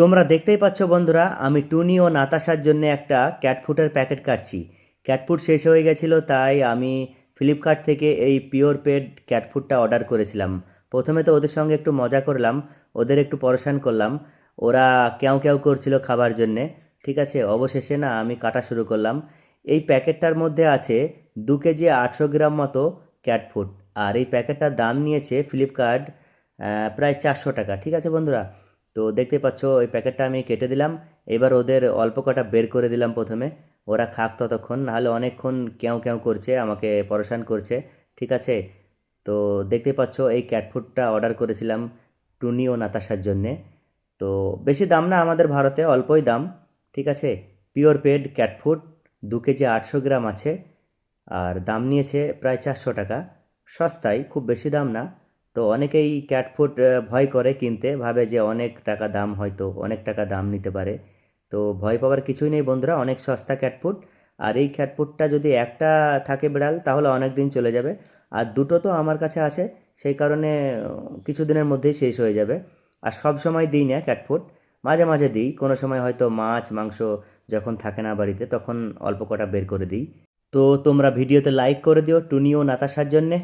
তোমরা দেখতেই পাচ্ছ বন্ধুরা, আমি টুনি ও নাতাশার জন্য একটা ক্যাট ফুডের প্যাকেট কাটছি। ক্যাট ফুড শেষ হয়ে গেছিলো, তাই আমি ফ্লিপকার্ট থেকে এই পিওর পেড ক্যাট ফুডটা অর্ডার করেছিলাম। প্রথমে তো ওদের সঙ্গে একটু মজা করলাম, ওদের একটু পরেশান করলাম। ওরা ক্যাও ক্যাও করছিল খাবার জন্যে। ঠিক আছে, অবশেষে না আমি কাটা শুরু করলাম। এই প্যাকেটটার মধ্যে আছে 2 কেজি 800 গ্রাম মতো ক্যাট ফুড। আর এই প্যাকেটটার দাম নিয়েছে ফ্লিপকার্ট প্রায় 400 টাকা। ঠিক আছে বন্ধুরা, তো দেখতে পাচ্ছ ওই প্যাকেটটা আমি কেটে দিলাম। এবার ওদের অল্প কটা বের করে দিলাম প্রথমে। ওরা খাক ততক্ষণ, নাহলে অনেকক্ষণ ক্যাও ক্যাও করছে, আমাকে পরেশান করছে। ঠিক আছে, তো দেখতে পাচ্ছ এই ক্যাট ফুডটা অর্ডার করেছিলাম টুনি ও নাতাশার জন্যে। তো বেশি দাম না, আমাদের ভারতে অল্পই দাম। ঠিক আছে, Purepet cat food 2 KG 800 gram আছে। আর দাম নিয়েছে প্রায় 400 টাকা। সস্তায়, খুব বেশি দাম না। তো অনেকেই ক্যাট ফুড ভয় করে কিনতে, ভাবে যে অনেক টাকা দাম, হয়তো অনেক টাকা দাম নিতে পারে। তো ভয় পাওয়ার কিছুই নেই বন্ধুরা, অনেক সস্তা ক্যাট ফুড। আর এই ক্যাট ফুডটা যদি একটা থাকে বিড়াল, তাহলে অনেক দিন চলে যাবে। আর দুটো তো আমার কাছে আছে, সেই কারণে কিছুদিনের মধ্যেই শেষ হয়ে যাবে। আর সব সময় দিই না ক্যাট ফুড, মাঝে মাঝে দিই। কোনো সময় হয়তো মাছ মাংস যখন থাকে না বাড়িতে, তখন অল্প কটা বের করে দিই। তো তোমরা ভিডিওতে লাইক করে দিও টুনি ও নাতাশার জন্যে।